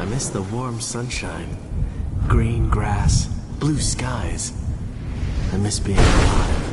I miss the warm sunshine, green grass, blue skies. I miss being alive.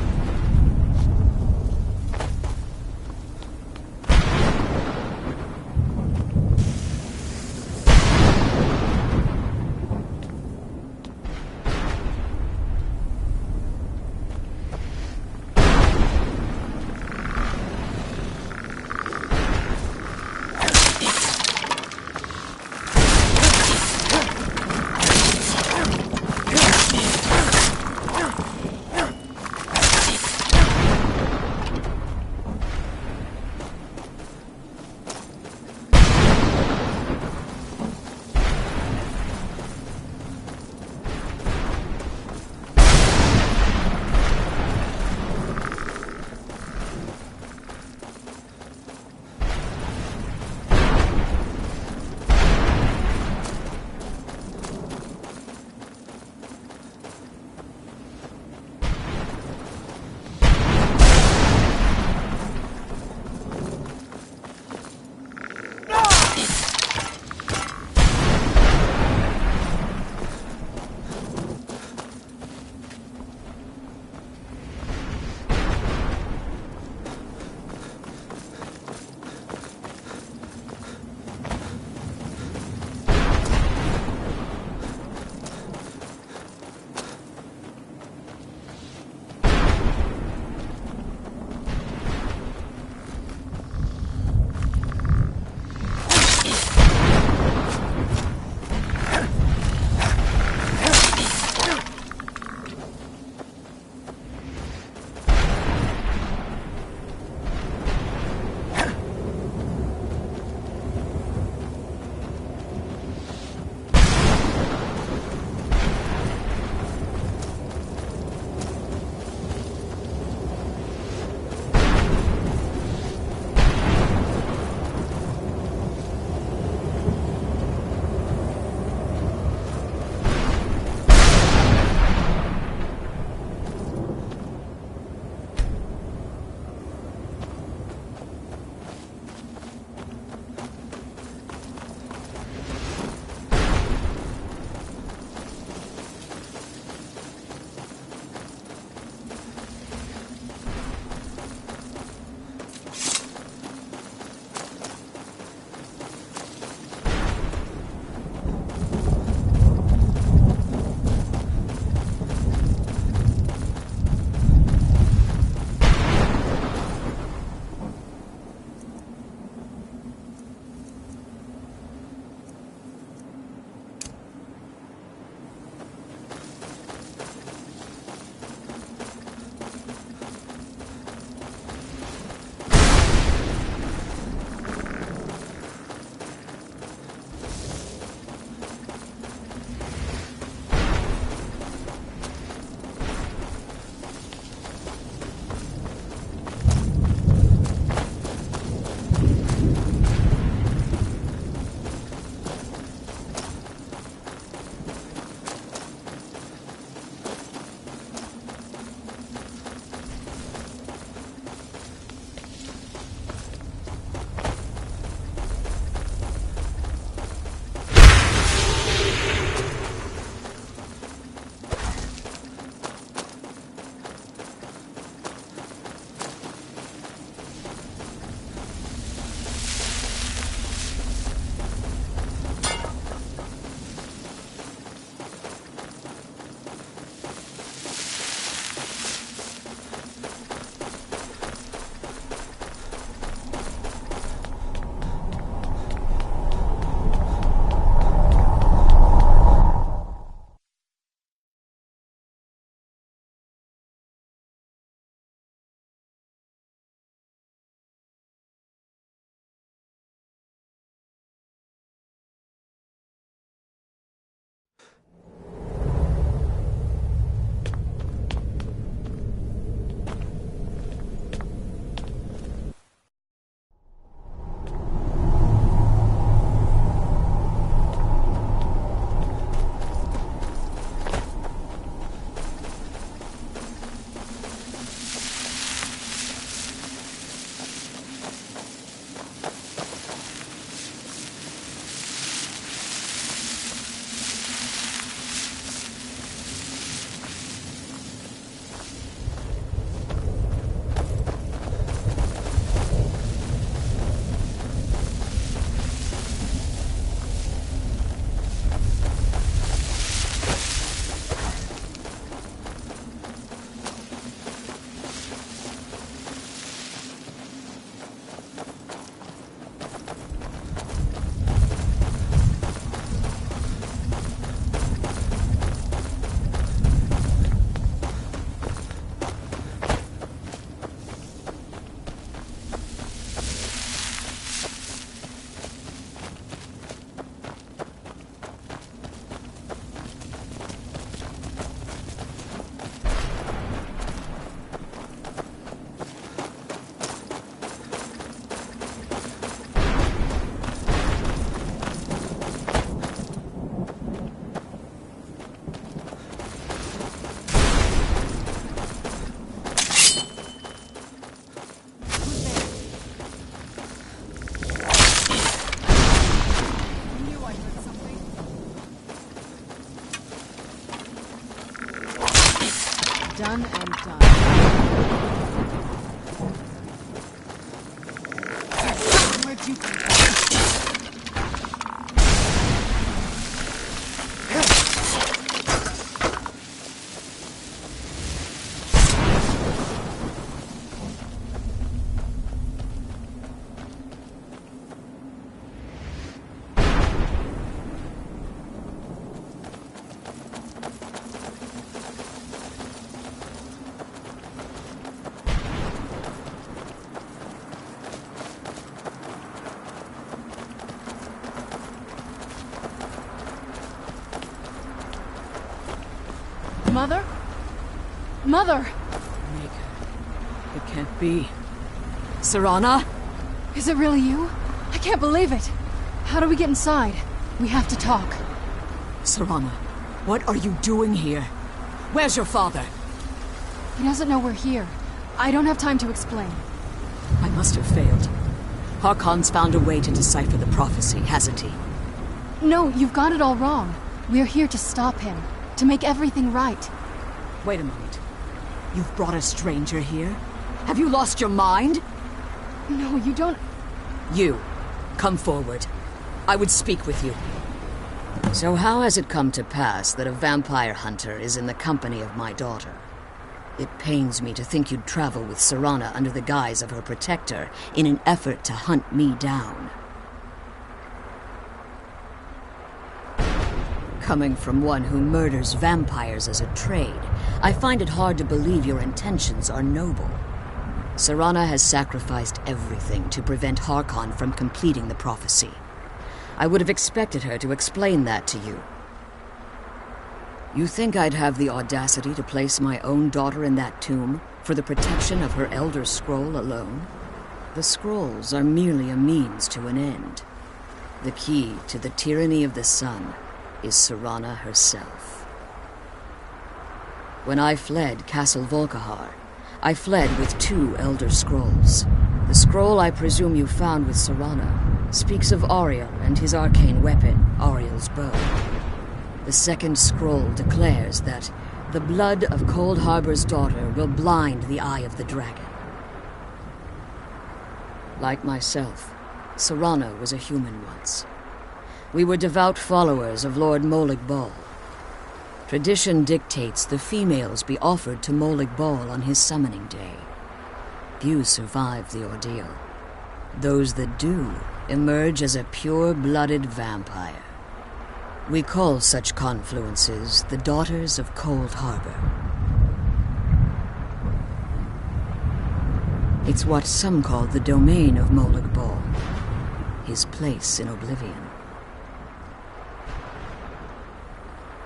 One and done. Where'd you come from? Mother? Mother! Mika, it can't be. Serana? Is it really you? I can't believe it. How do we get inside? We have to talk. Serana, what are you doing here? Where's your father? He doesn't know we're here. I don't have time to explain. I must have failed. Harkon's found a way to decipher the prophecy, hasn't he? No, you've got it all wrong. We're here to stop him. To make everything right. Wait a moment. You've brought a stranger here? Have you lost your mind? No, you don't... You, come forward. I would speak with you. So how has it come to pass that a vampire hunter is in the company of my daughter? It pains me to think you'd travel with Serana under the guise of her protector in an effort to hunt me down. Coming from one who murders vampires as a trade, I find it hard to believe your intentions are noble. Serana has sacrificed everything to prevent Harkon from completing the prophecy. I would have expected her to explain that to you. You think I'd have the audacity to place my own daughter in that tomb for the protection of her Elder Scroll alone? The scrolls are merely a means to an end. The key to the tyranny of the sun is Serana herself. When I fled Castle Volkihar, I fled with 2 Elder Scrolls. The scroll I presume you found with Serana speaks of Auriel and his arcane weapon, Auriel's bow. The second scroll declares that the blood of Cold Harbor's daughter will blind the eye of the dragon. Like myself, Serana was a human once. We were devout followers of Lord Molig Bal. Tradition dictates the females be offered to Molig Bal on his summoning day. Few survive the ordeal. Those that do emerge as a pure-blooded vampire. We call such confluences the Daughters of Cold Harbor. It's what some call the domain of Molig Bal, his place in oblivion.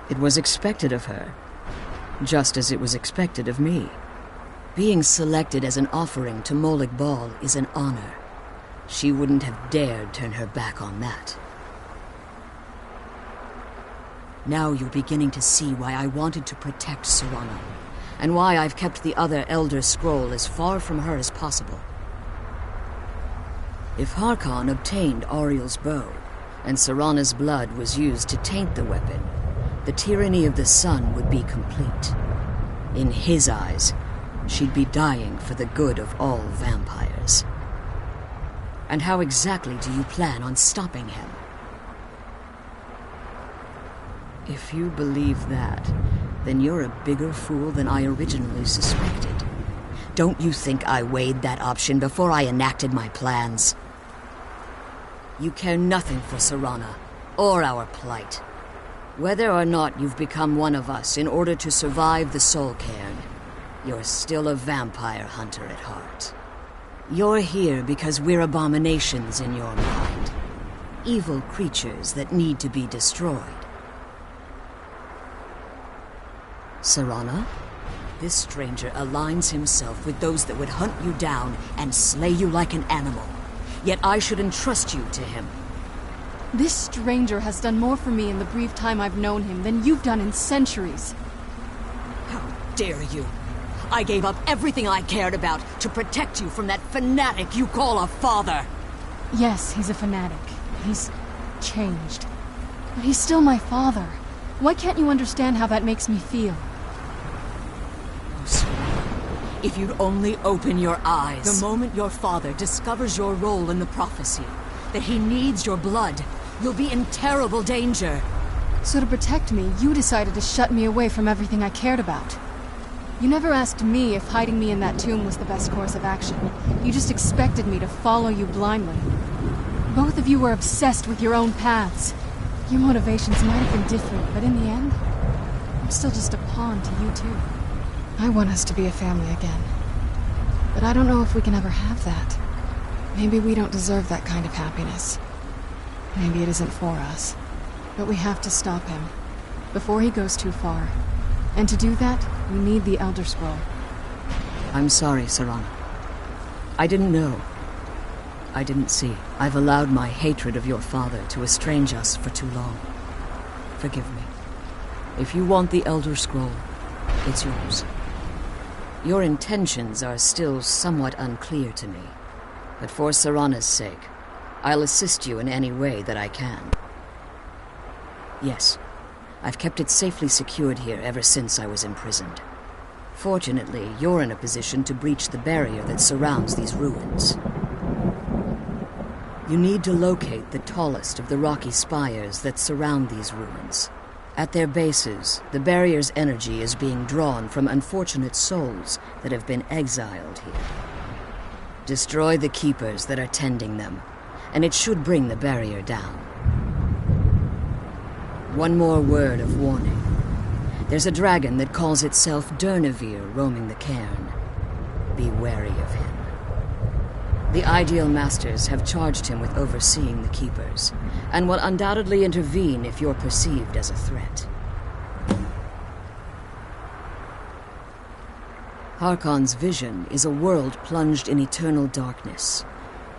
It was expected of her, just as it was expected of me. Being selected as an offering to Molig Bal is an honor. She wouldn't have dared turn her back on that. Now you're beginning to see why I wanted to protect Serana, and why I've kept the other Elder Scroll as far from her as possible. If Harkon obtained Auriel's bow, and Serana's blood was used to taint the weapon, the tyranny of the sun would be complete. In his eyes, she'd be dying for the good of all vampires. And how exactly do you plan on stopping him? If you believe that, then you're a bigger fool than I originally suspected. Don't you think I weighed that option before I enacted my plans? You care nothing for Serana, or our plight. Whether or not you've become one of us in order to survive the Soul Cairn, you're still a vampire hunter at heart. You're here because we're abominations in your mind. Evil creatures that need to be destroyed. Serana, this stranger aligns himself with those that would hunt you down and slay you like an animal. Yet I should entrust you to him. This stranger has done more for me in the brief time I've known him than you've done in centuries. How dare you! I gave up everything I cared about to protect you from that fanatic you call a father! Yes, he's a fanatic. He's changed. But he's still my father. Why can't you understand how that makes me feel? Oh, If you'd only open your eyes. The moment your father discovers your role in the prophecy, that he needs your blood, you'll be in terrible danger. So to protect me, you decided to shut me away from everything I cared about. You never asked me if hiding me in that tomb was the best course of action. You just expected me to follow you blindly. Both of you were obsessed with your own paths. Your motivations might have been different, but in the end, I'm still just a pawn to you two. I want us to be a family again. But I don't know if we can ever have that. Maybe we don't deserve that kind of happiness. Maybe it isn't for us. But we have to stop him, before he goes too far. And to do that, we need the Elder Scroll. I'm sorry, Serana. I didn't know. I didn't see. I've allowed my hatred of your father to estrange us for too long. Forgive me. If you want the Elder Scroll, it's yours. Your intentions are still somewhat unclear to me, but for Serana's sake, I'll assist you in any way that I can. Yes, I've kept it safely secured here ever since I was imprisoned. Fortunately, you're in a position to breach the barrier that surrounds these ruins. You need to locate the tallest of the rocky spires that surround these ruins. At their bases, the barrier's energy is being drawn from unfortunate souls that have been exiled here. Destroy the keepers that are tending them, and it should bring the barrier down. One more word of warning. There's a dragon that calls itself Durnevere roaming the cairn. Be wary of him. The Ideal Masters have charged him with overseeing the Keepers, and will undoubtedly intervene if you're perceived as a threat. Harkon's vision is a world plunged in eternal darkness,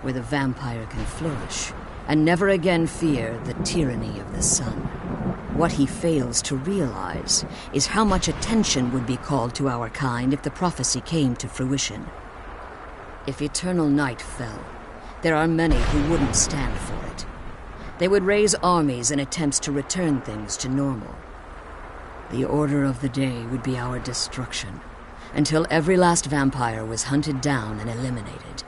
where the vampire can flourish, and never again fear the tyranny of the sun. What he fails to realize is how much attention would be called to our kind if the prophecy came to fruition. If eternal night fell, there are many who wouldn't stand for it. They would raise armies in attempts to return things to normal. The order of the day would be our destruction, until every last vampire was hunted down and eliminated.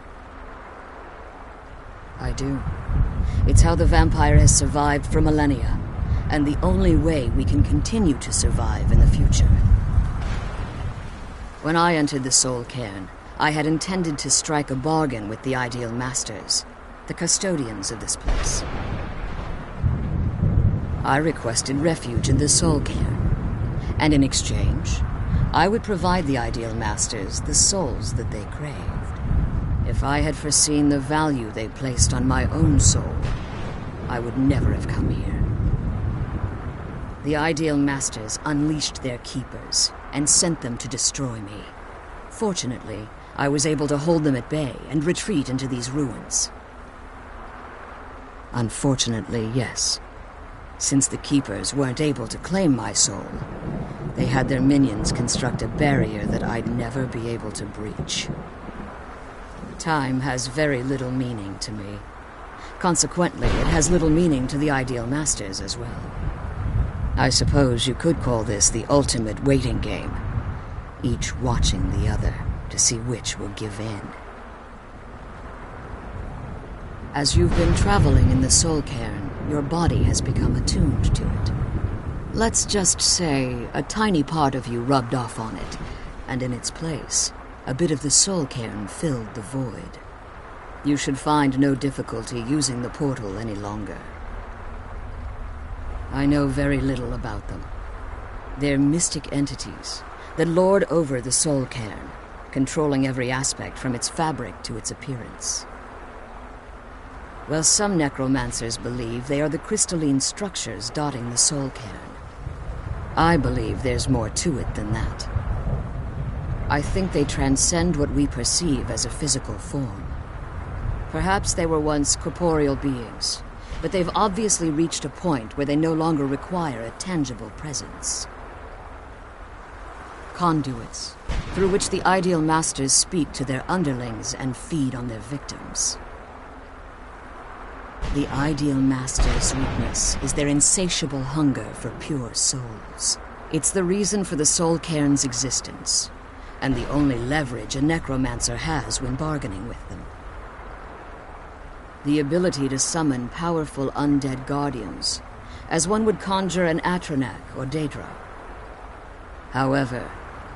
I do. It's how the vampire has survived for millennia, and the only way we can continue to survive in the future. When I entered the Soul Cairn, I had intended to strike a bargain with the Ideal Masters, the custodians of this place. I requested refuge in the Soul Cairn, and in exchange, I would provide the Ideal Masters the souls that they craved. If I had foreseen the value they placed on my own soul, I would never have come here. The Ideal Masters unleashed their keepers and sent them to destroy me. Fortunately, I was able to hold them at bay and retreat into these ruins. Unfortunately, yes. Since the keepers weren't able to claim my soul, they had their minions construct a barrier that I'd never be able to breach. Time has very little meaning to me. Consequently, it has little meaning to the Ideal Masters as well. I suppose you could call this the ultimate waiting game, each watching the other to see which will give in. As you've been traveling in the Soul Cairn, your body has become attuned to it. Let's just say a tiny part of you rubbed off on it, and in its place, a bit of the Soul Cairn filled the void. You should find no difficulty using the portal any longer. I know very little about them. They're mystic entities that lord over the Soul Cairn, controlling every aspect from its fabric to its appearance. Well, some necromancers believe they are the crystalline structures dotting the Soul Cairn. I believe there's more to it than that. I think they transcend what we perceive as a physical form. Perhaps they were once corporeal beings, but they've obviously reached a point where they no longer require a tangible presence. Conduits, through which the Ideal Masters speak to their underlings and feed on their victims. The Ideal Masters' weakness is their insatiable hunger for pure souls. It's the reason for the Soul Cairn's existence. and the only leverage a necromancer has when bargaining with them. The ability to summon powerful undead guardians, as one would conjure an Atronak or Daedra. However,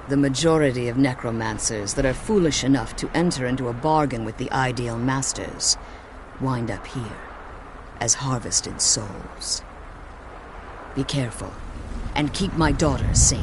the majority of necromancers that are foolish enough to enter into a bargain with the ideal masters wind up here as harvested souls. Be careful, and keep my daughter safe.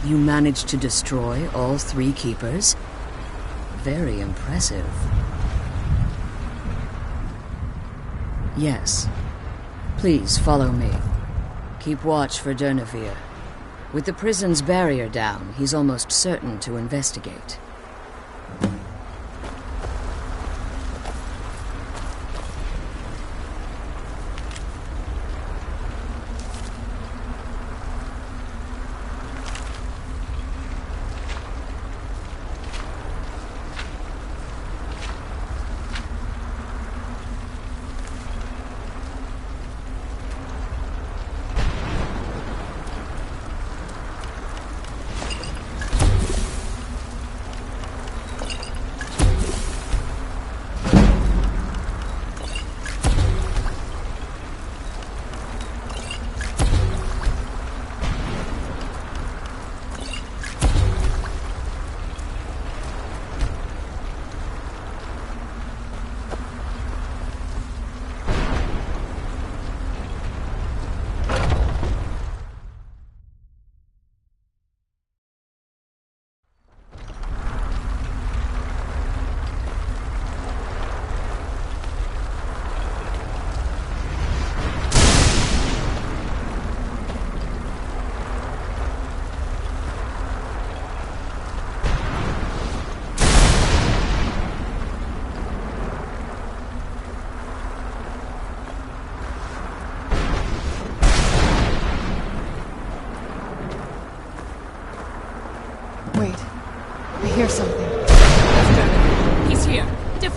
You managed to destroy all 3 keepers? Very impressive. Yes. Please follow me. Keep watch for Durnevere. With the prison's barrier down, he's almost certain to investigate. Wait. I hear something.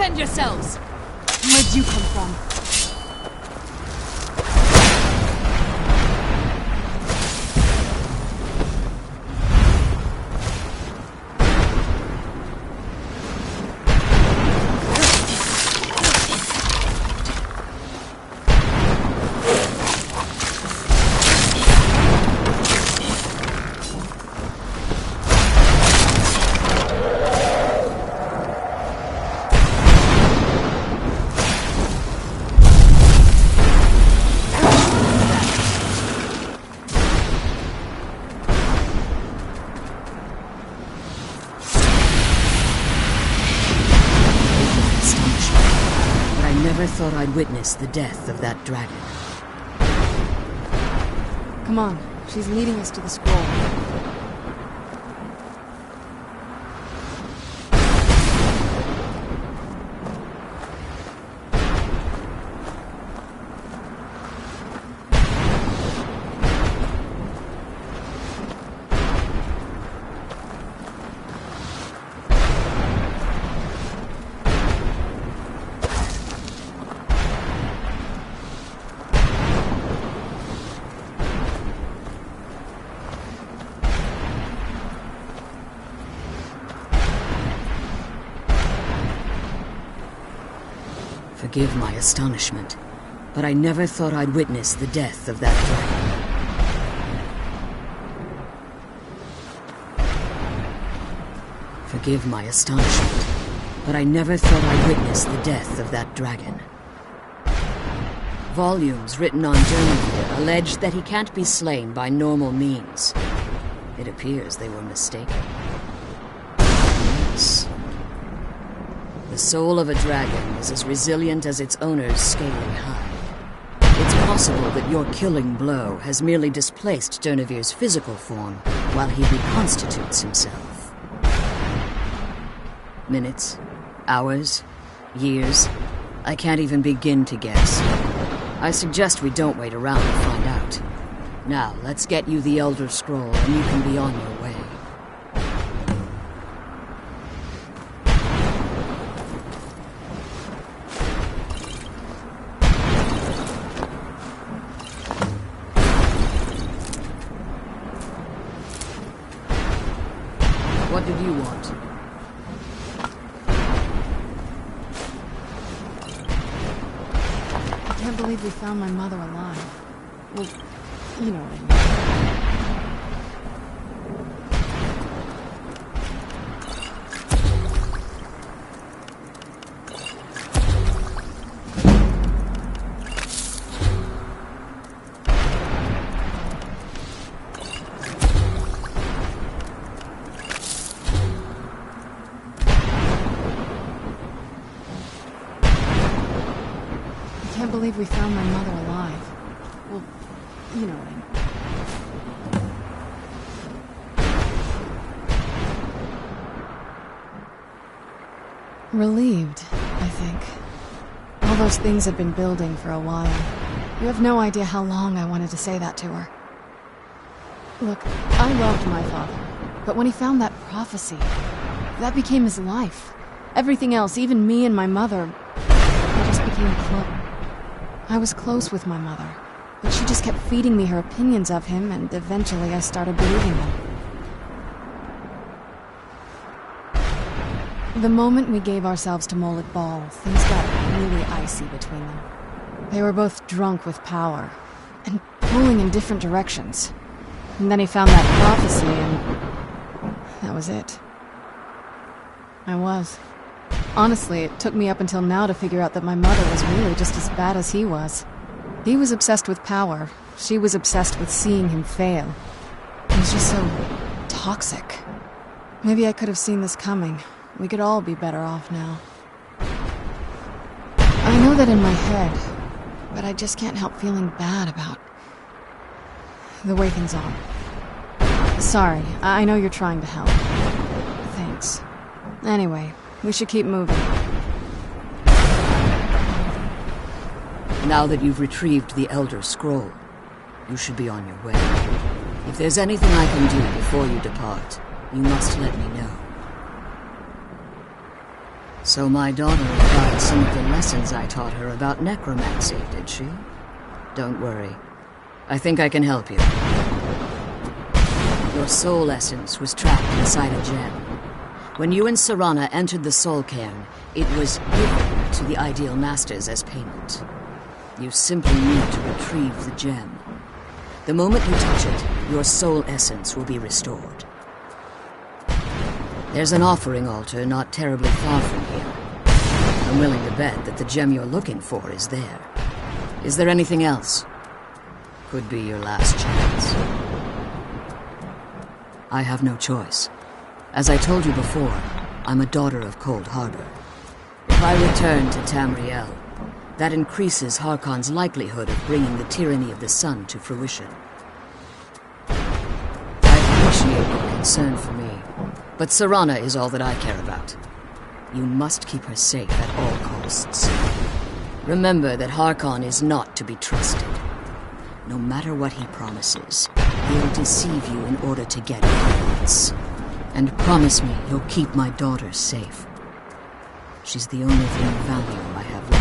Defend yourselves! Where'd you come from? Never thought I'd witness the death of that dragon. Come on, she's leading us to the scroll. Forgive my astonishment, but I never thought I'd witness the death of that dragon. Forgive my astonishment, but I never thought I'd witness the death of that dragon. Volumes written on Dermavir allege that he can't be slain by normal means. It appears they were mistaken. Yes. The soul of a dragon is as resilient as its owner's scaly hide. It's possible that your killing blow has merely displaced Dernavir's physical form while he reconstitutes himself. Minutes, hours, years, I can't even begin to guess. I suggest we don't wait around to find out. Now, let's get you the Elder Scroll and you can be on your way. What did you want? I can't believe we found my mother alive. Well, you know what I mean. I can't believe we found my mother alive. Well, you know what I mean. Relieved, I think. All those things had been building for a while. You have no idea how long I wanted to say that to her. Look, I loved my father, but when he found that prophecy, that became his life. Everything else, even me and my mother, we just became close. I was close with my mother, but she just kept feeding me her opinions of him, and eventually I started believing them. The moment we gave ourselves to Molik Bal, things got really icy between them. They were both drunk with power, and pulling in different directions. And then he found that prophecy, and that was it. I was. Honestly, it took me up until now to figure out that my mother was really just as bad as he was. He was obsessed with power. She was obsessed with seeing him fail. He was just so toxic. Maybe I could have seen this coming. We could all be better off now. I know that in my head, but I just can't help feeling bad about the way things are. Sorry, I know you're trying to help. Thanks. Anyway, we should keep moving. Now that you've retrieved the Elder Scroll, you should be on your way. If there's anything I can do before you depart, you must let me know. So my daughter applied some of the lessons I taught her about necromancy, did she? Don't worry. I think I can help you. Your soul essence was trapped inside a gem. When you and Serana entered the soul cairn, it was given to the Ideal Masters as payment. You simply need to retrieve the gem. The moment you touch it, your soul essence will be restored. There's an offering altar not terribly far from here. I'm willing to bet that the gem you're looking for is there. Is there anything else? Could be your last chance. I have no choice. As I told you before, I'm a daughter of Cold Harbor. If I return to Tamriel, that increases Harkon's likelihood of bringing the tyranny of the sun to fruition. I appreciate your concern for me, but Serana is all that I care about. You must keep her safe at all costs. Remember that Harkon is not to be trusted. No matter what he promises, he'll deceive you in order to get what he wants. And promise me you'll keep my daughter safe. She's the only thing of value I have left.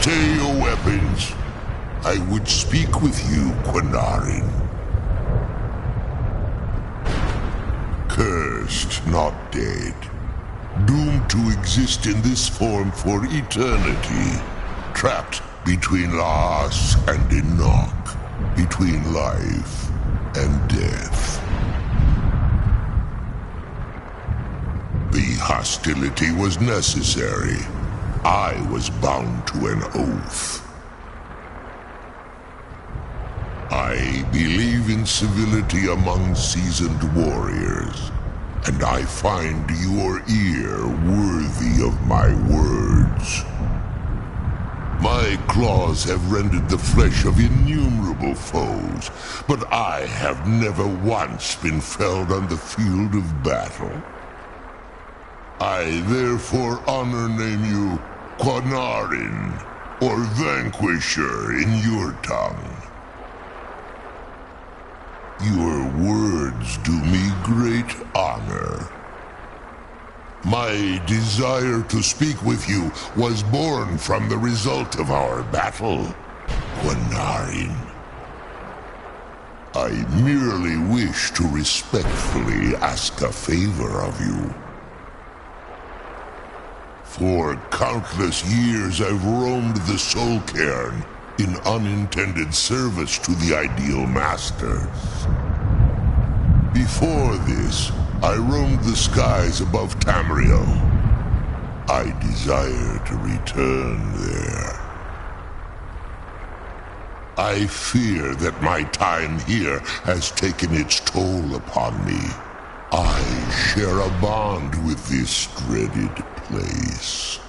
Stay your weapons. I would speak with you, Quinarin. Cursed, not dead. Doomed to exist in this form for eternity. Trapped between Laas and Enoch. Between life and death. The hostility was necessary. I was bound to an oath. I believe in civility among seasoned warriors, and I find your ear worthy of my words. My claws have rendered the flesh of innumerable foes, but I have never once been felled on the field of battle. I therefore honor name you Quinarin, or Vanquisher in your tongue. Your words do me great honor. My desire to speak with you was born from the result of our battle, Quinarin. I merely wish to respectfully ask a favor of you. For countless years I've roamed the Soul Cairn in unintended service to the Ideal Masters. Before this, I roamed the skies above Tamriel. I desire to return there. I fear that my time here has taken its toll upon me. I share a bond with this dreaded place.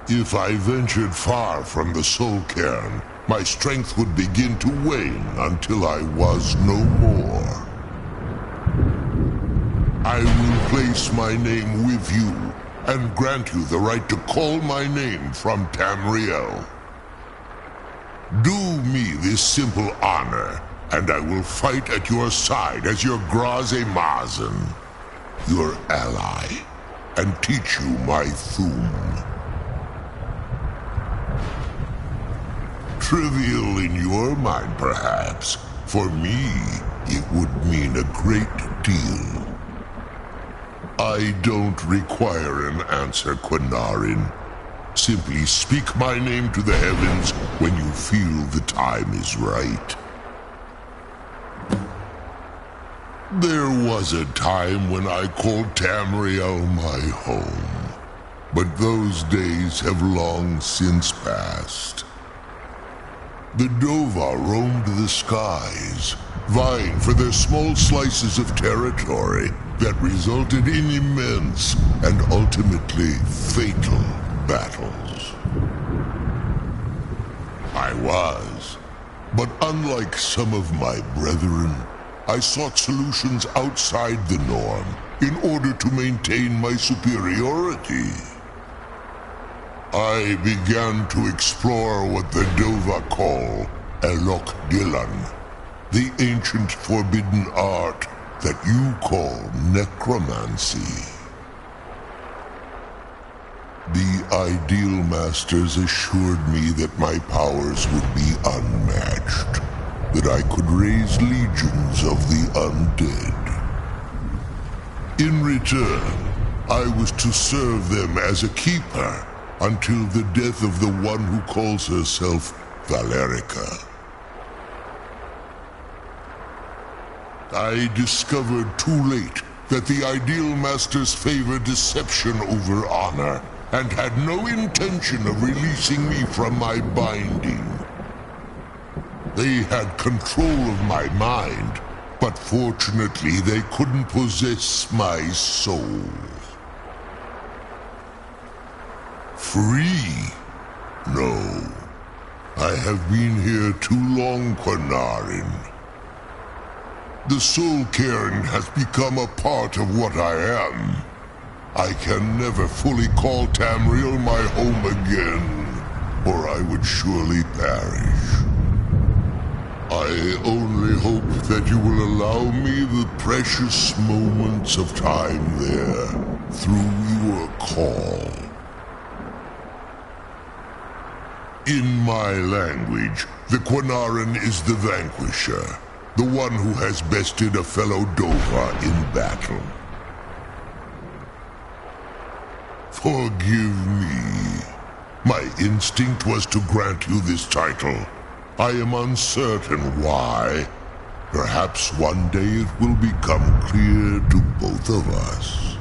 If I ventured far from the Soul Cairn, my strength would begin to wane until I was no more. I will place my name with you and grant you the right to call my name from Tamriel. Do me this simple honor, and I will fight at your side as your Graze Mazen, your ally. and teach you my Thum. Trivial in your mind, perhaps. For me, it would mean a great deal. I don't require an answer, Quinarin. Simply speak my name to the heavens when you feel the time is right. There was a time when I called Tamriel my home, but those days have long since passed. The Dova roamed the skies, vying for their small slices of territory that resulted in immense and ultimately fatal battles. I was, but unlike some of my brethren, I sought solutions outside the norm in order to maintain my superiority. I began to explore what the Dova call Elok Dylan, the ancient forbidden art that you call necromancy. The Ideal Masters assured me that my powers would be unmatched, that I could raise legions of the undead. In return, I was to serve them as a keeper until the death of the one who calls herself Valerica. I discovered too late that the Ideal Masters favor deception over honor, and had no intention of releasing me from my binding. They had control of my mind, but fortunately they couldn't possess my soul. Free? No. I have been here too long, Quinarin. The Soul Cairn has become a part of what I am. I can never fully call Tamriel my home again, or I would surely perish. I only hope that you will allow me the precious moments of time there through your call. In my language, the Quinarin is the vanquisher, the one who has bested a fellow Dova in battle. Forgive me. My instinct was to grant you this title. I am uncertain why. Perhaps one day it will become clear to both of us.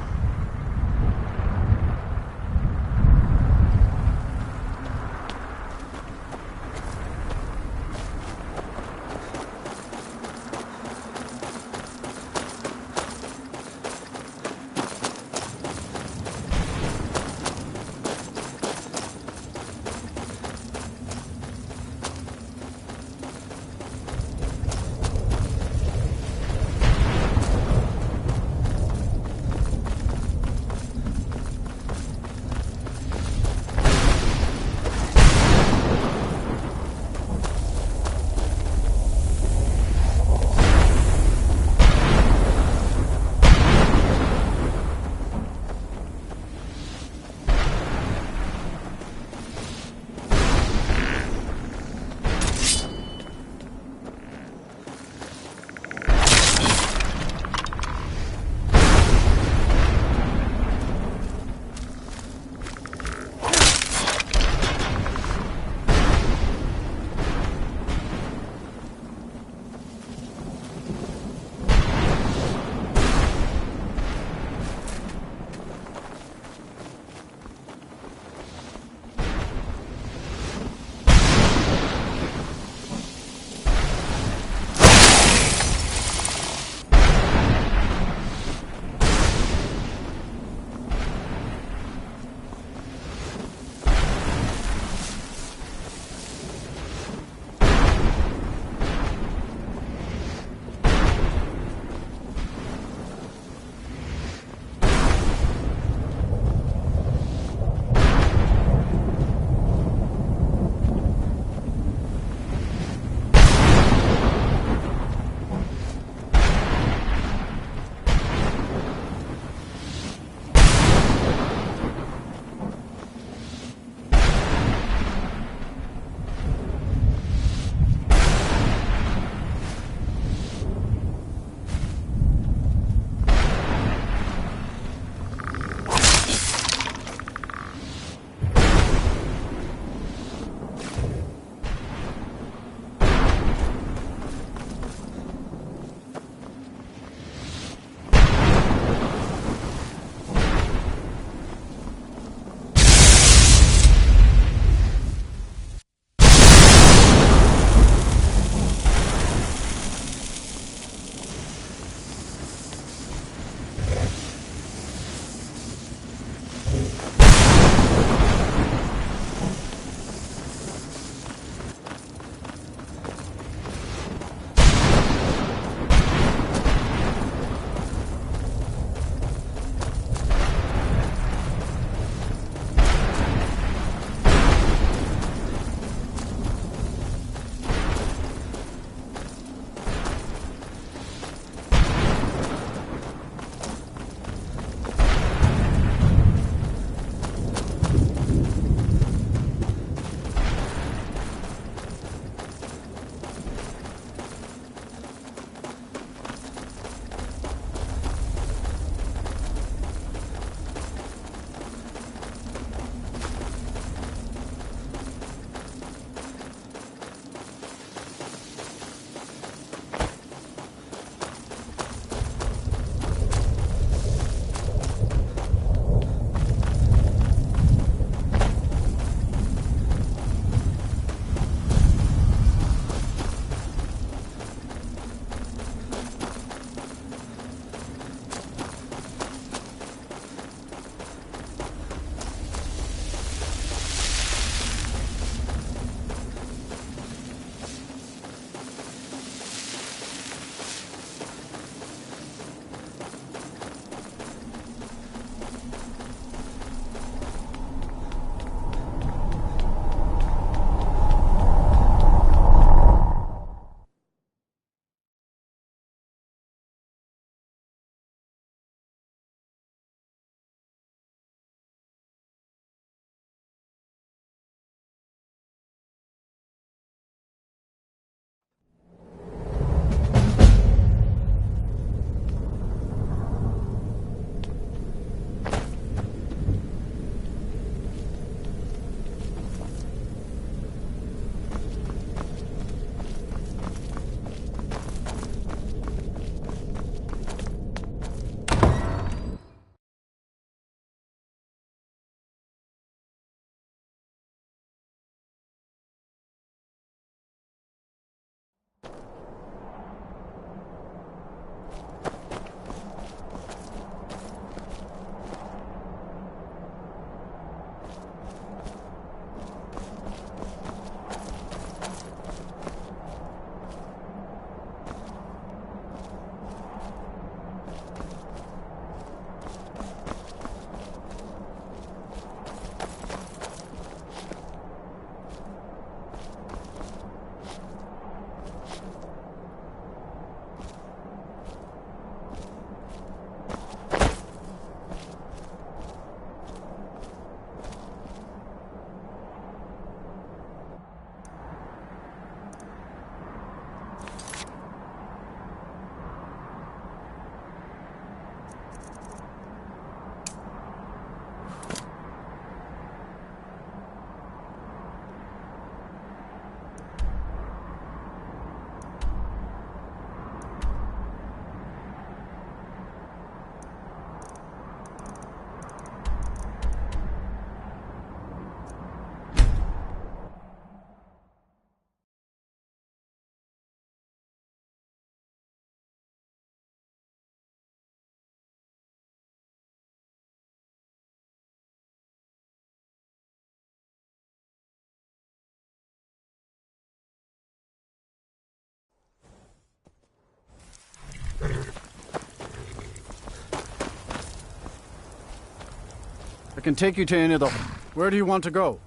I can take you to any of the... Where do you want to go?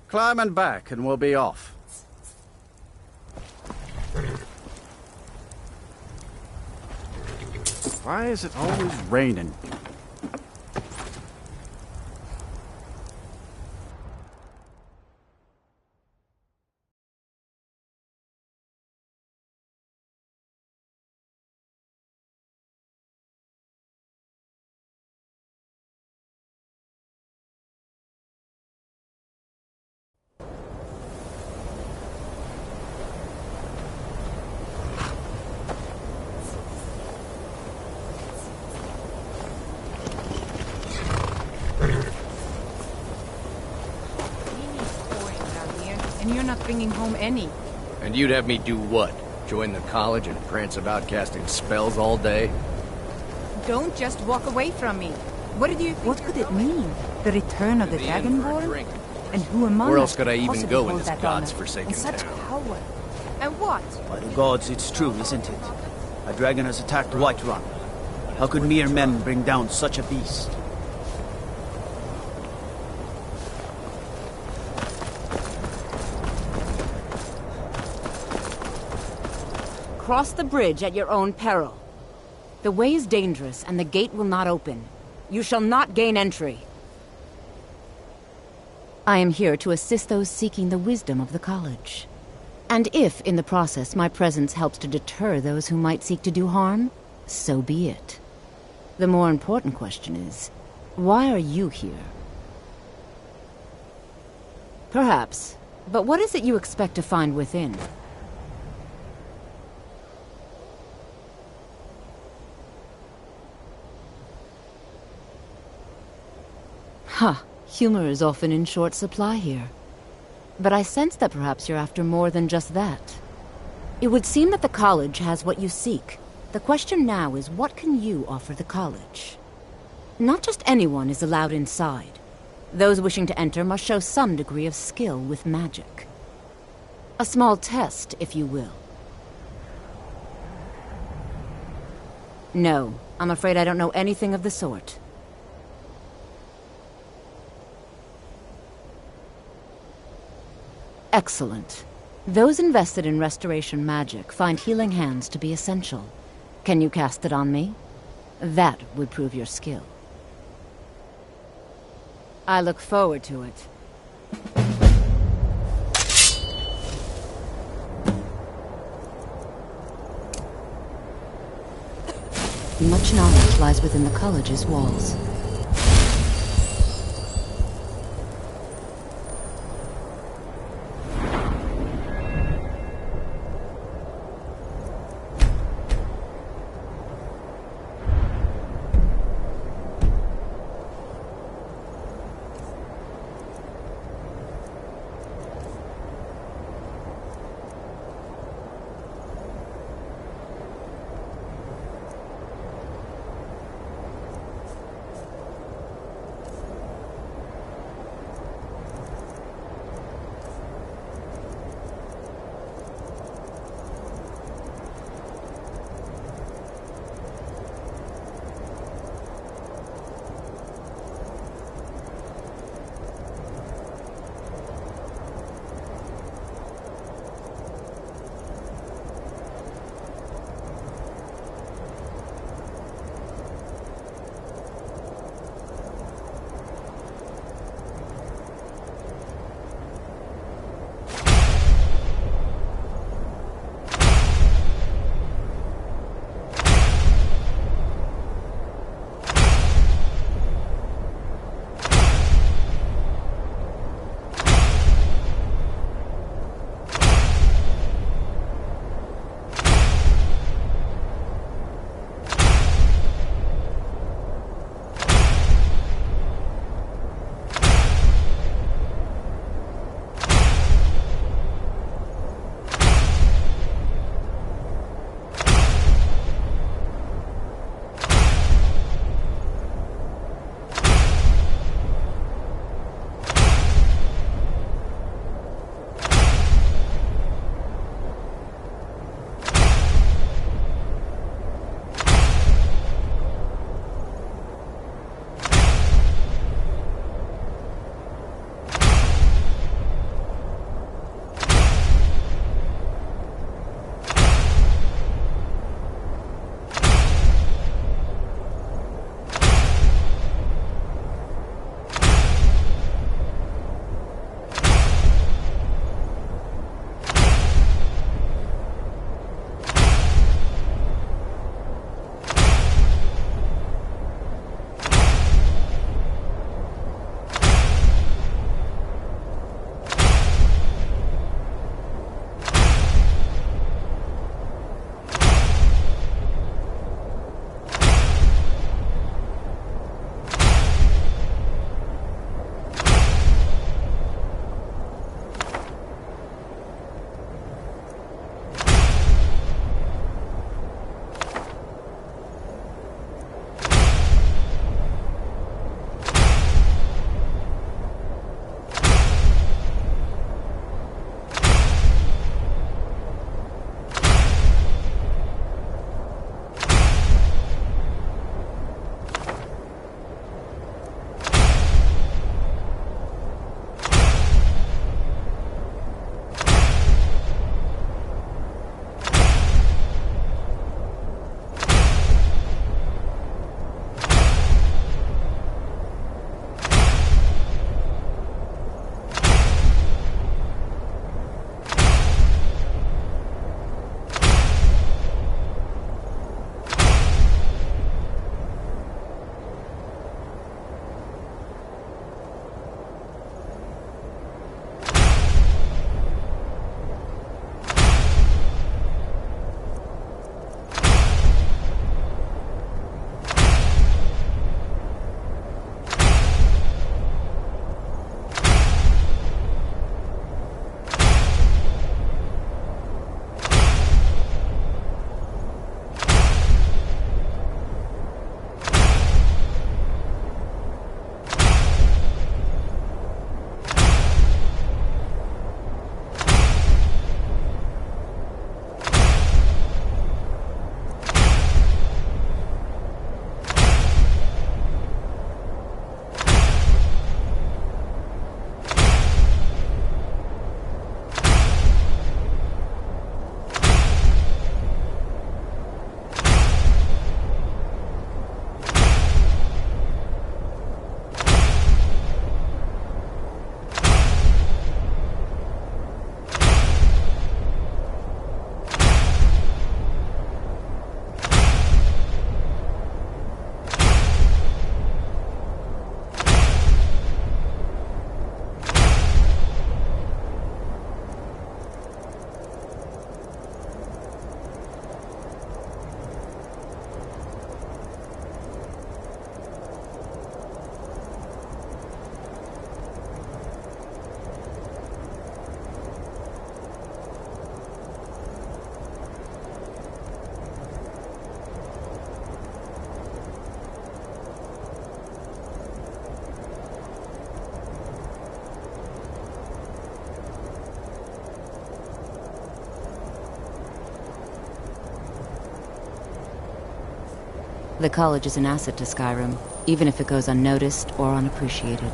Climb and back, and we'll be off. Why is it always raining? And you're not bringing home any. And you'd have me do what? Join the college and prance about casting spells all day? Don't just walk away from me. What did you think? What could it mean? The return of the The inn for a Dragonborn? drink. And who among Where us else could I even possibly go in hold this that god's-forsaken honor? And such town? power. And what? By the gods, it's true, isn't it? A dragon has attacked Whiterun. How could mere men bring down such a beast? Cross the bridge at your own peril. The way is dangerous, and the gate will not open. You shall not gain entry. I am here to assist those seeking the wisdom of the college. And if, in the process, my presence helps to deter those who might seek to do harm, so be it. The more important question is, why are you here? Perhaps, but what is it you expect to find within? Huh. Humor is often in short supply here. But I sense that perhaps you're after more than just that. It would seem that the college has what you seek. The question now is, what can you offer the college? Not just anyone is allowed inside. Those wishing to enter must show some degree of skill with magic. A small test, if you will. No, I'm afraid I don't know anything of the sort. Excellent. Those invested in restoration magic find healing hands to be essential. Can you cast it on me? That would prove your skill. I look forward to it. Much knowledge lies within the college's walls. The college is an asset to Skyrim, even if it goes unnoticed or unappreciated.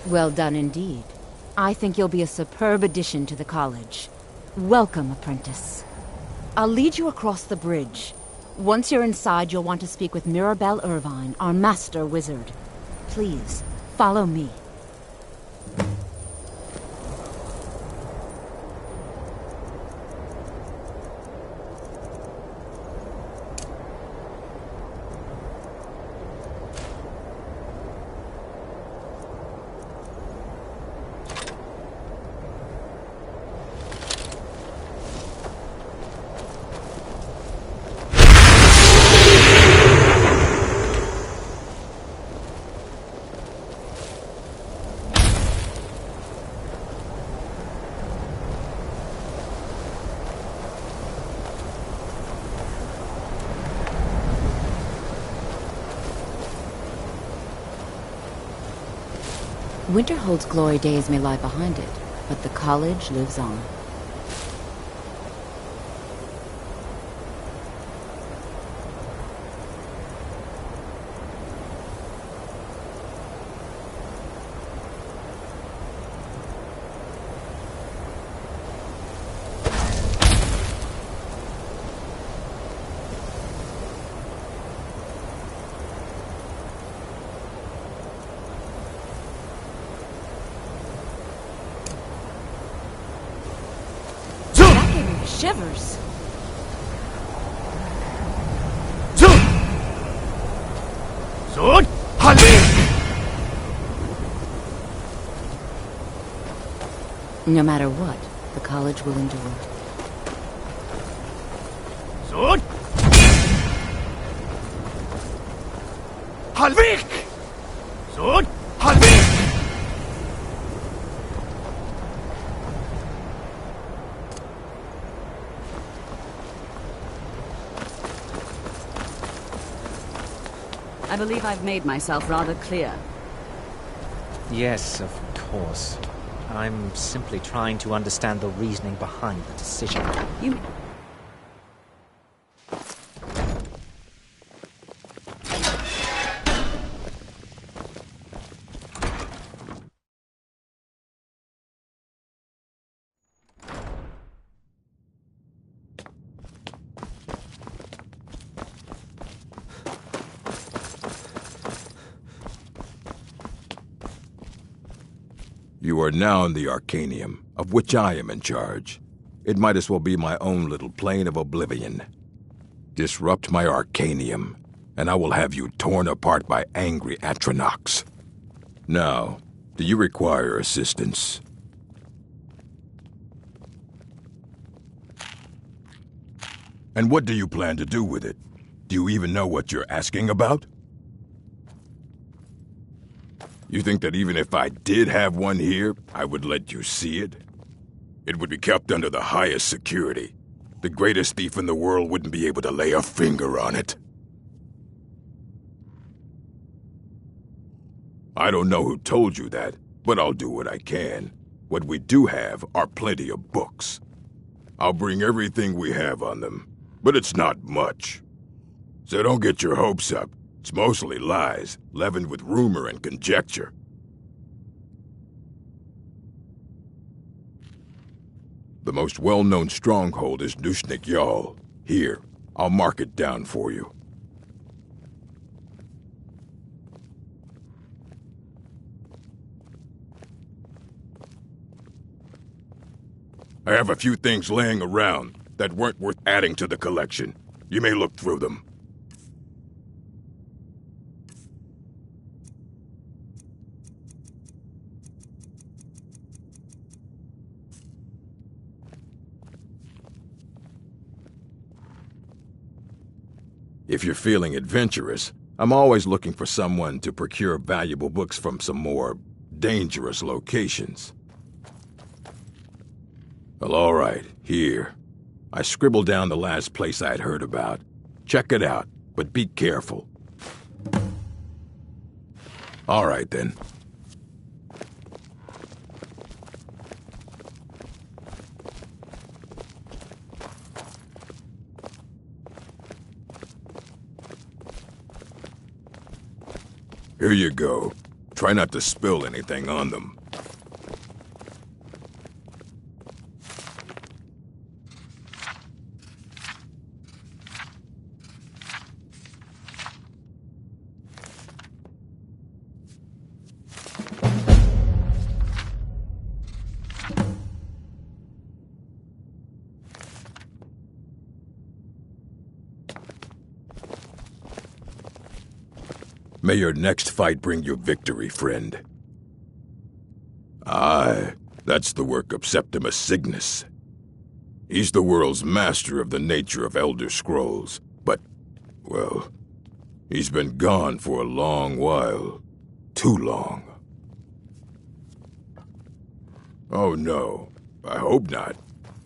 Well done indeed. I think you'll be a superb addition to the college. Welcome, apprentice. I'll lead you across the bridge. Once you're inside, you'll want to speak with Mirabelle Irvine, our master wizard. Please, follow me. Winterhold's glory days may lie behind it, but the college lives on. Shivers. No matter what, the college will endure. I believe I've made myself rather clear. Yes, of course. I'm simply trying to understand the reasoning behind the decision. You... You are now in the Arcanium, of which I am in charge. It might as well be my own little plane of oblivion. Disrupt my Arcanium, and I will have you torn apart by angry Atronachs. Now, do you require assistance? And what do you plan to do with it? Do you even know what you're asking about? You think that even if I did have one here, I would let you see it? It would be kept under the highest security. The greatest thief in the world wouldn't be able to lay a finger on it. I don't know who told you that, but I'll do what I can. What we do have are plenty of books. I'll bring everything we have on them, but it's not much. So don't get your hopes up. It's mostly lies, leavened with rumor and conjecture. The most well-known stronghold is Dushnik Yal. Here, I'll mark it down for you. I have a few things laying around that weren't worth adding to the collection. You may look through them. If you're feeling adventurous, I'm always looking for someone to procure valuable books from some more dangerous locations. Well, all right, here. I scribbled down the last place I'd heard about. Check it out, but be careful. All right, then. Here you go. Try not to spill anything on them. May your next fight bring you victory, friend. Aye, that's the work of Septimus Cygnus. He's the world's master of the nature of Elder Scrolls, but, well, he's been gone for a long while. Too long. Oh no, I hope not.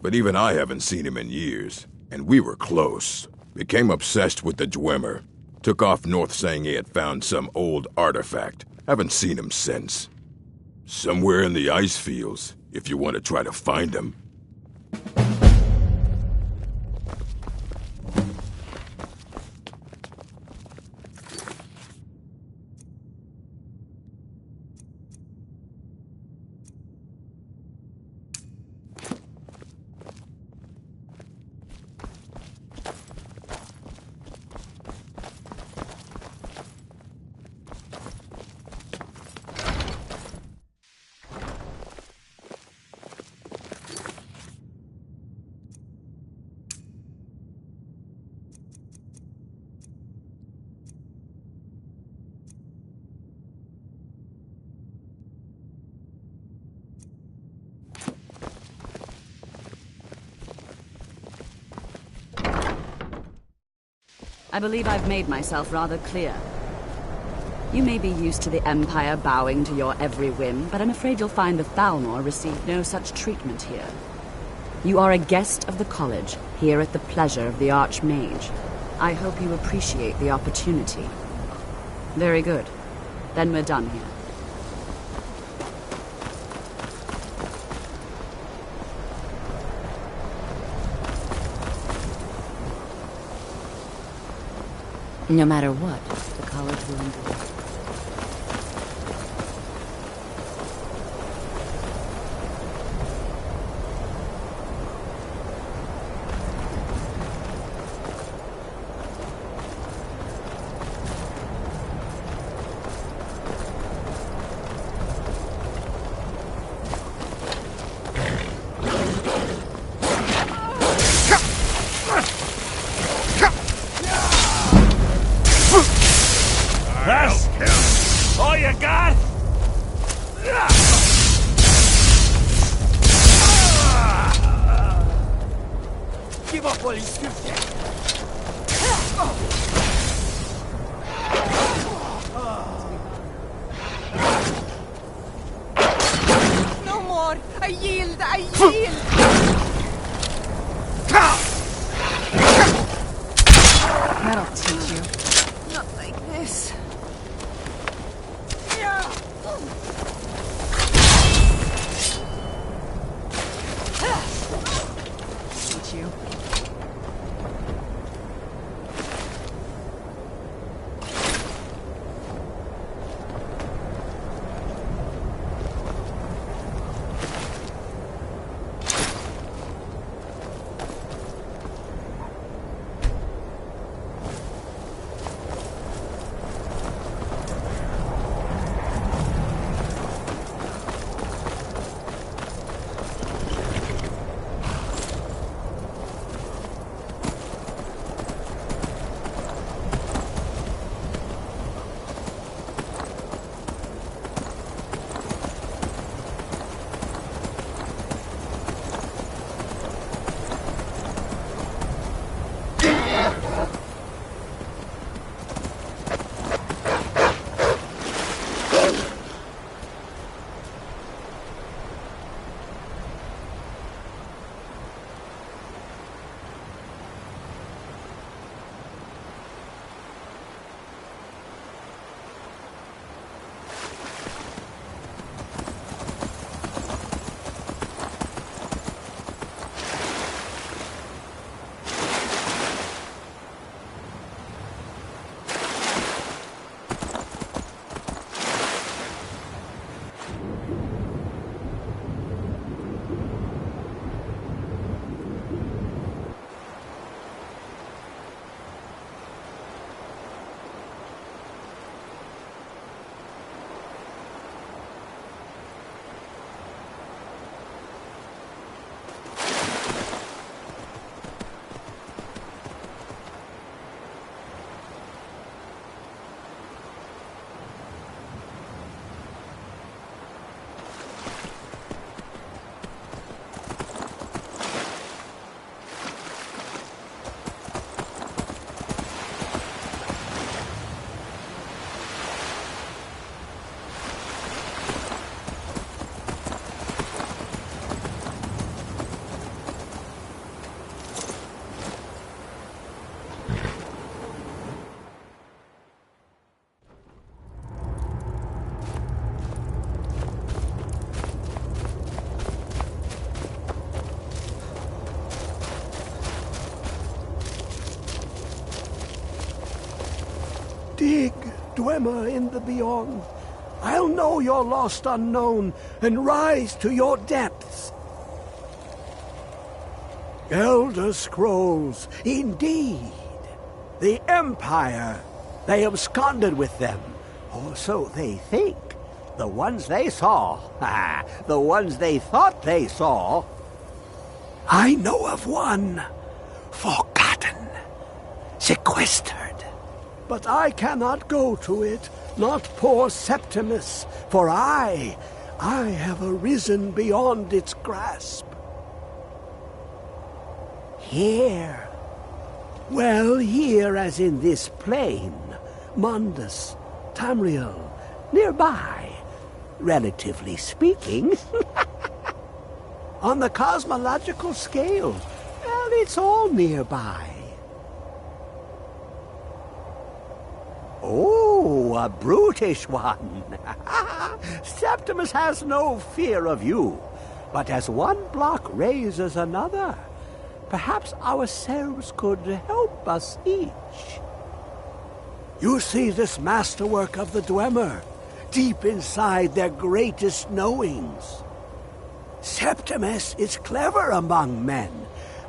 But even I haven't seen him in years, and we were close. Became obsessed with the Dwemer. Took off north saying he had found some old artifact. Haven't seen him since. Somewhere in the ice fields, if you want to try to find him. I believe I've made myself rather clear. You may be used to the Empire bowing to your every whim, but I'm afraid you'll find the Thalmor receive no such treatment here. You are a guest of the college, here at the pleasure of the Archmage. I hope you appreciate the opportunity. Very good. Then we're done here. No matter what, the college will endure. All you got? Give up while you still can. No more! I yield! I yield! That'll teach you. Not like this. Teach you. Dwemer in the beyond. I'll know your lost unknown and rise to your depths. Elder Scrolls, indeed. The Empire. They absconded with them, or so they think. The ones they saw. The ones they thought they saw. I know of one. Forgotten. Sequestered. But I cannot go to it, not poor Septimus, for I have arisen beyond its grasp. Here. Well, here as in this plain, Mundus, Tamriel, nearby, relatively speaking. On the cosmological scale, well, it's all nearby. Oh, a brutish one. Septimus has no fear of you, but as one block raises another, perhaps ourselves could help us each. You see this masterwork of the Dwemer, deep inside their greatest knowings. Septimus is clever among men,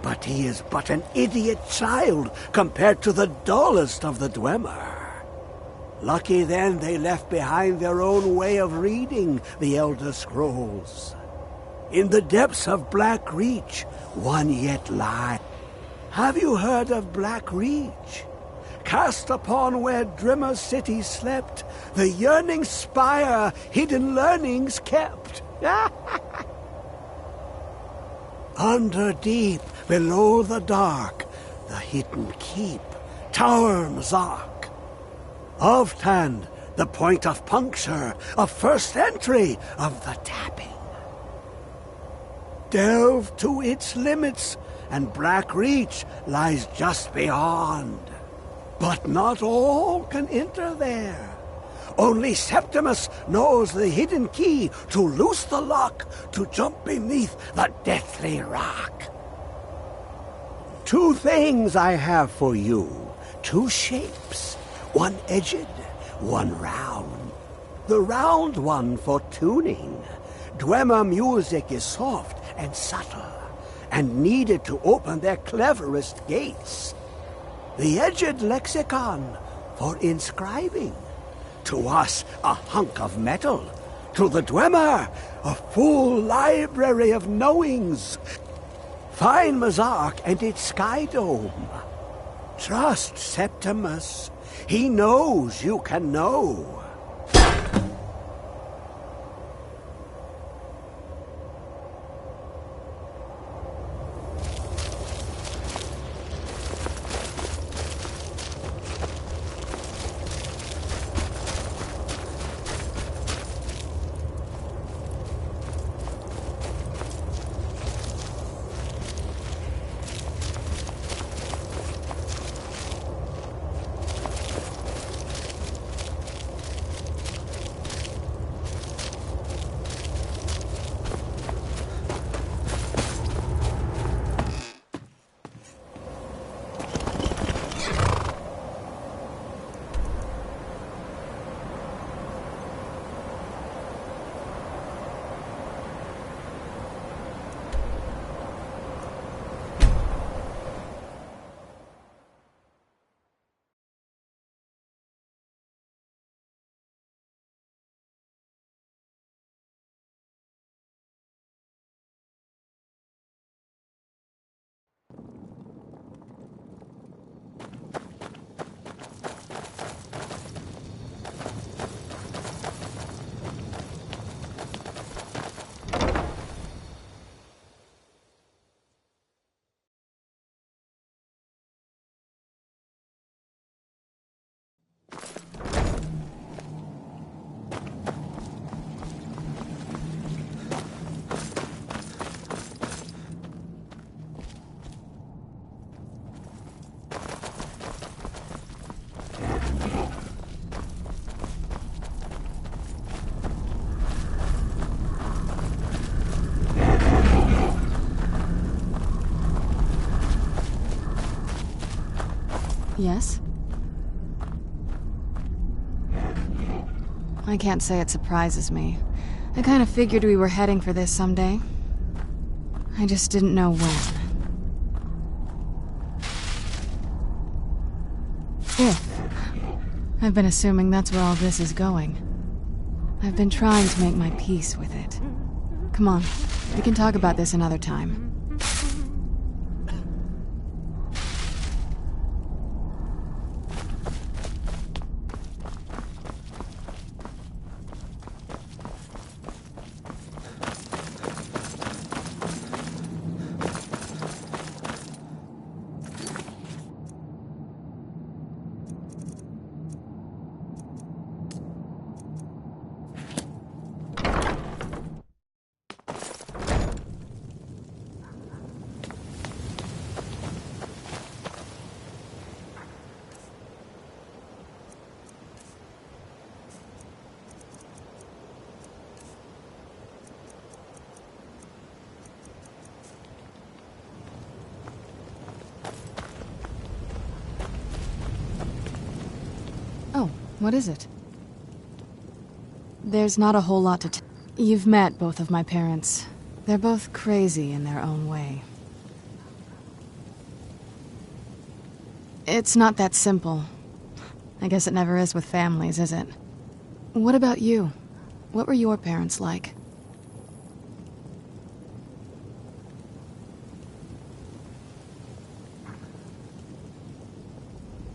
but he is but an idiot child compared to the dullest of the Dwemer. Lucky then they left behind their own way of reading the Elder Scrolls. In the depths of Black Reach, one yet lies. Have you heard of Black Reach? Cast upon where Drimmer City slept, the yearning spire hidden learnings kept. Under deep, below the dark, the hidden keep, Tower Mzark. Ovtand, the point of puncture, of first entry of the tapping. Delve to its limits, and Black Reach lies just beyond. But not all can enter there. Only Septimus knows the hidden key to loose the lock, to jump beneath the deathly rock. 2 things I have for you, 2 shapes, one edged, one round. The round one for tuning. Dwemer music is soft and subtle, and needed to open their cleverest gates. The edged lexicon for inscribing. To us, a hunk of metal. To the Dwemer, a full library of knowings. Find Mzark and its sky dome. Trust Septimus. He knows you can know. Yes? I can't say it surprises me. I kind of figured we were heading for this someday. I just didn't know when. If. I've been assuming that's where all this is going. I've been trying to make my peace with it. Come on, we can talk about this another time. What is it? There's not a whole lot to You've met both of my parents. They're both crazy in their own way. It's not that simple. I guess it never is with families, is it? What about you? What were your parents like?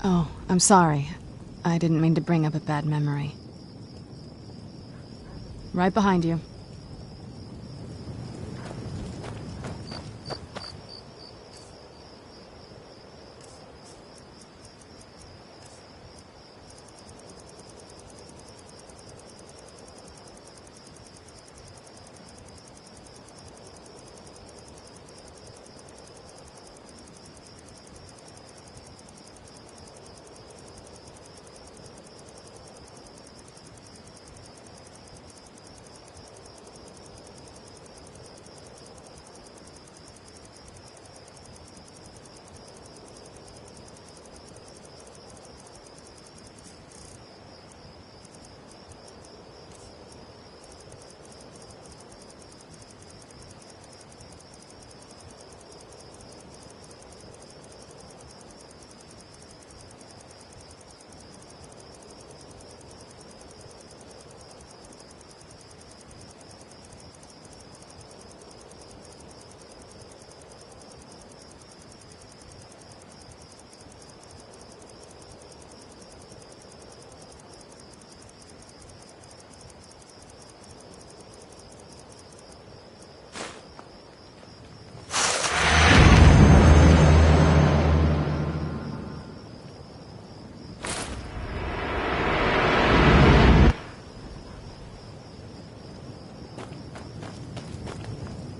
Oh, I'm sorry. I didn't mean to bring up a bad memory. Right behind you.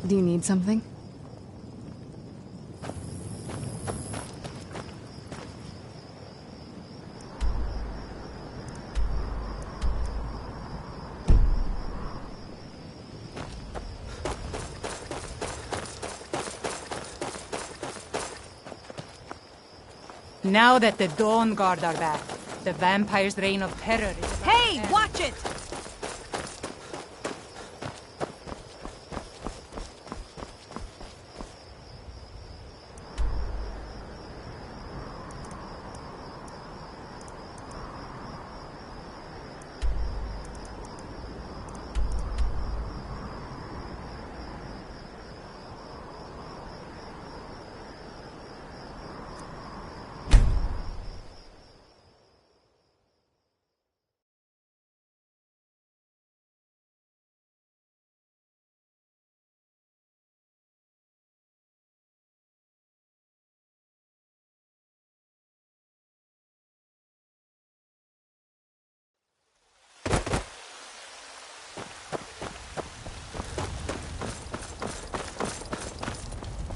Do you need something? Now that the Dawn Guard are back, the vampire's reign of terror is about Hey, watch it!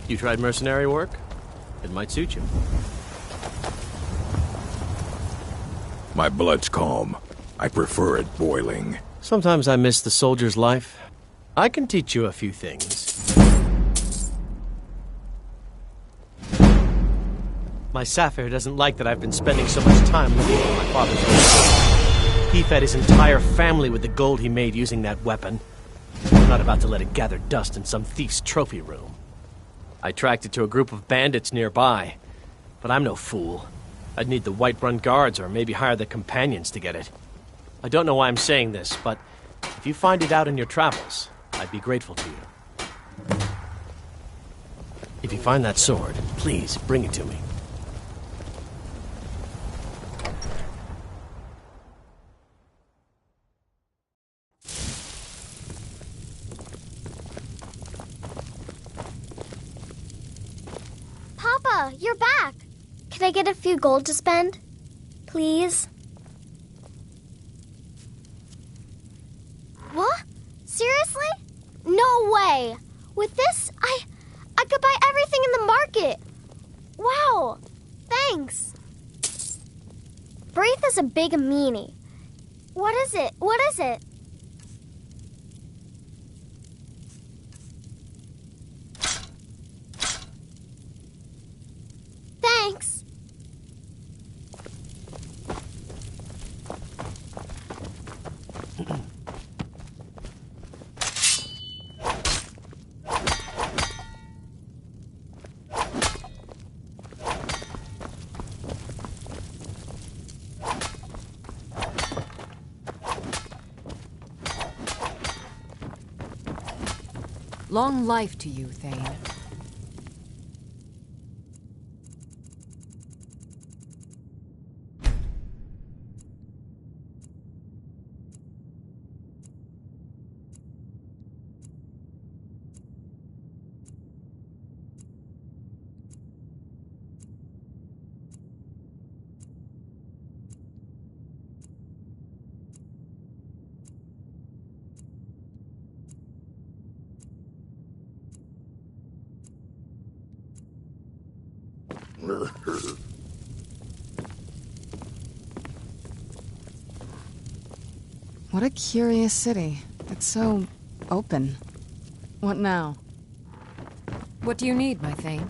You tried mercenary work? It might suit you. My blood's calm. I prefer it boiling. Sometimes I miss the soldier's life. I can teach you a few things. My Sapphire doesn't like that I've been spending so much time looking for my father's grave. He fed his entire family with the gold he made using that weapon. I'm not about to let it gather dust in some thief's trophy room. I tracked it to a group of bandits nearby, but I'm no fool. I'd need the White-Run guards or maybe hire the companions to get it. I don't know why I'm saying this, but if you find it out in your travels, I'd be grateful to you. If you find that sword, please bring it to me. Papa, you're back. Can I get a few gold to spend? Please? What? Seriously? No way! With this, I could buy everything in the market. Wow! Thanks. Braith is a big meanie. What is it? What is it? Thanks. Long life to you, Thane. What a curious city. It's so open. What now? What do you need, my Thane?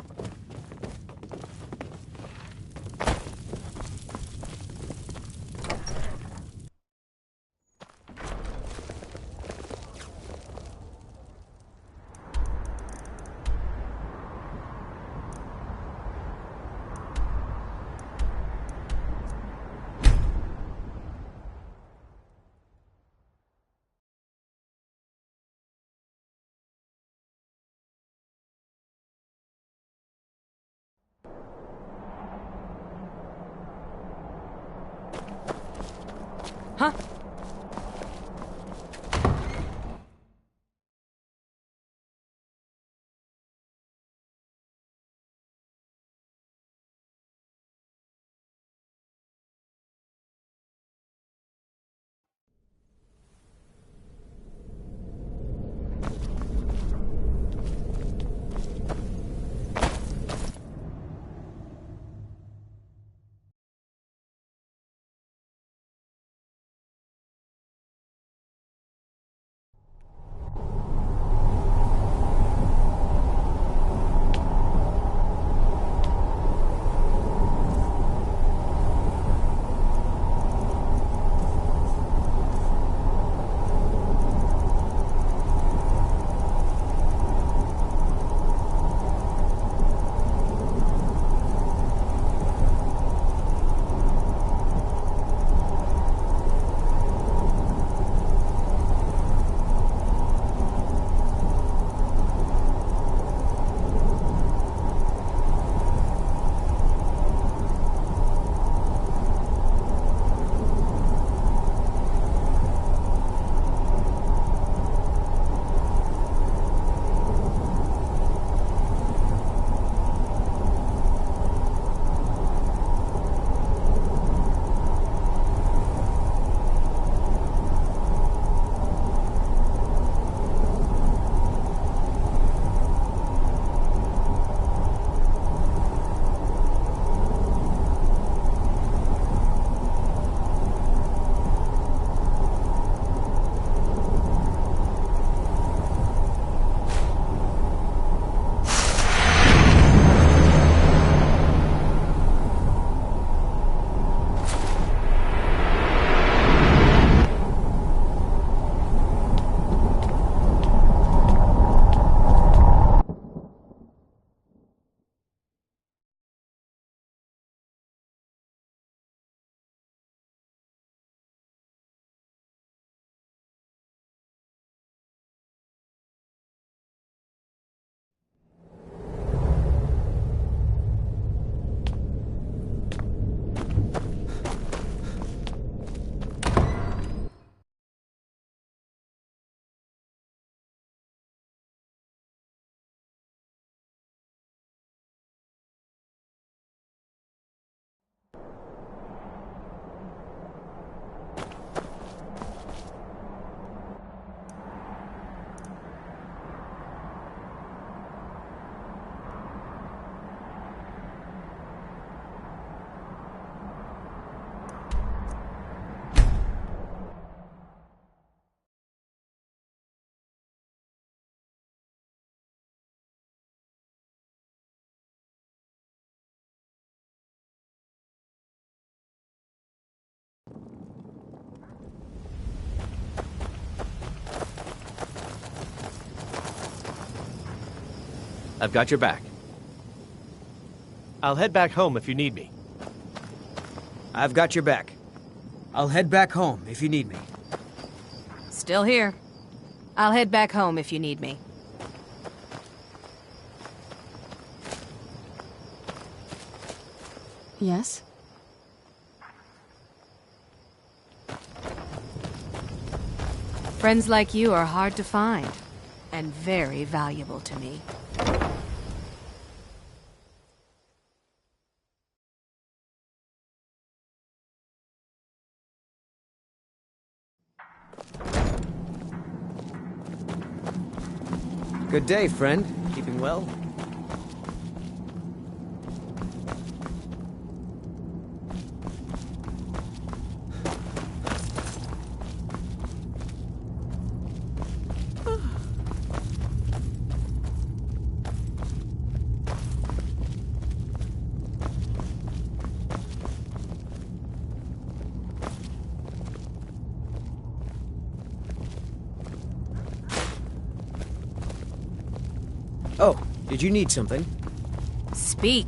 Huh? I've got your back. I'll head back home if you need me. I've got your back. I'll head back home if you need me. Still here. I'll head back home if you need me. Yes? Friends like you are hard to find, and very valuable to me. Good day, friend. Keeping well? Oh, did you need something? Speak.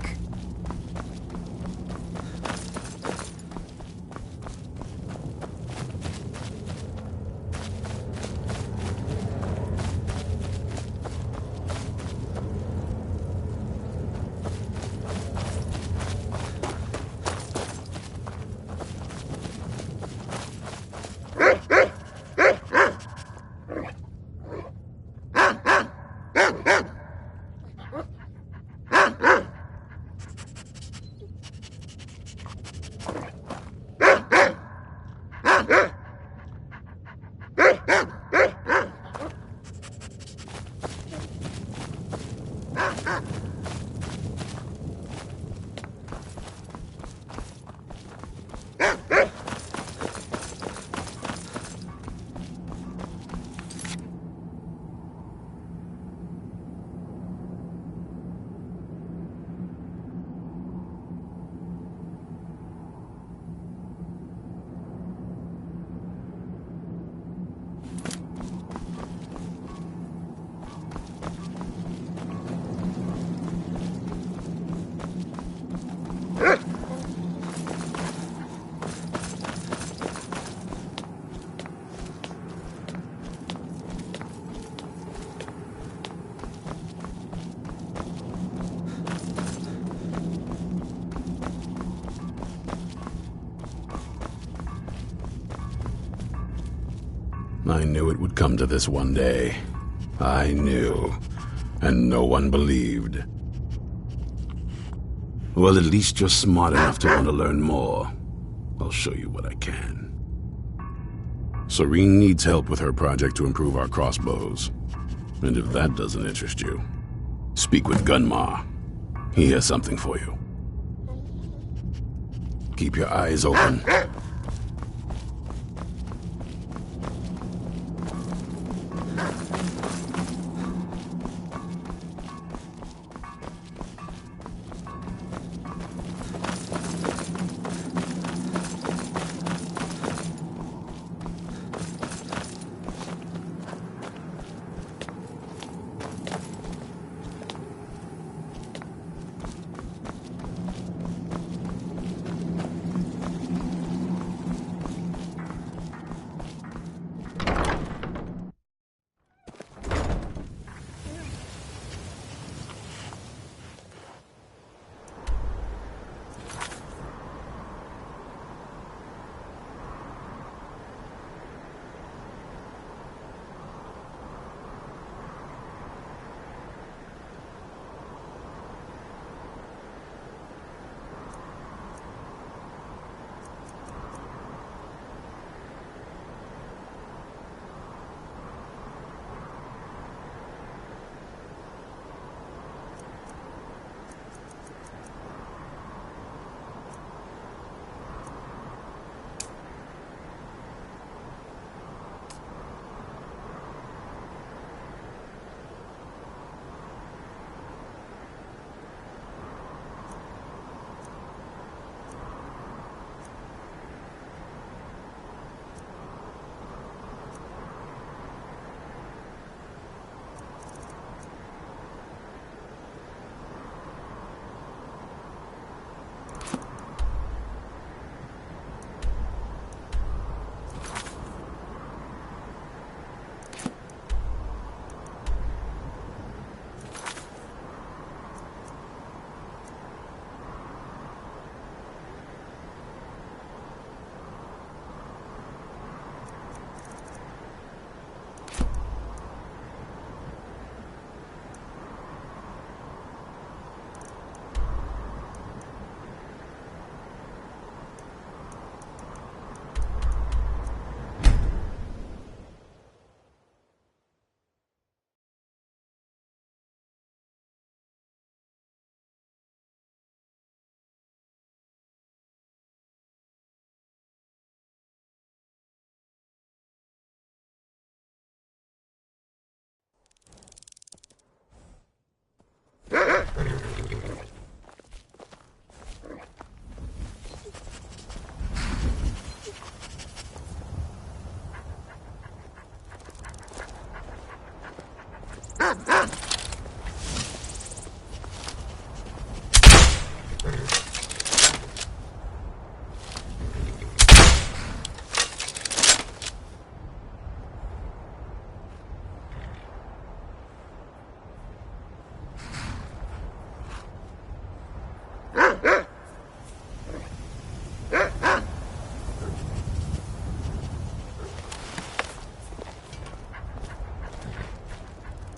I knew it would come to this one day. I knew. And no one believed. Well, at least you're smart enough to want to learn more. I'll show you what I can. Serene needs help with her project to improve our crossbows. And if that doesn't interest you, speak with Gunmar. He has something for you. Keep your eyes open.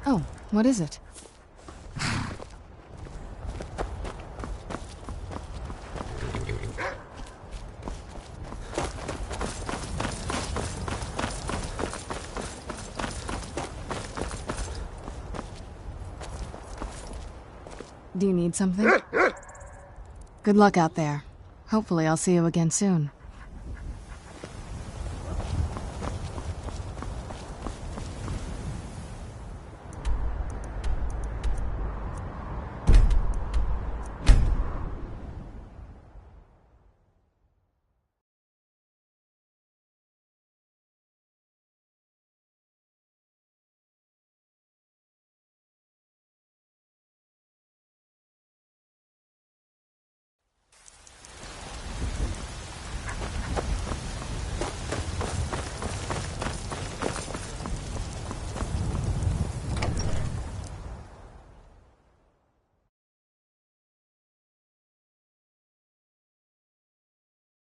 Oh, what is it? Do you need something? Good luck out there. Hopefully I'll see you again soon.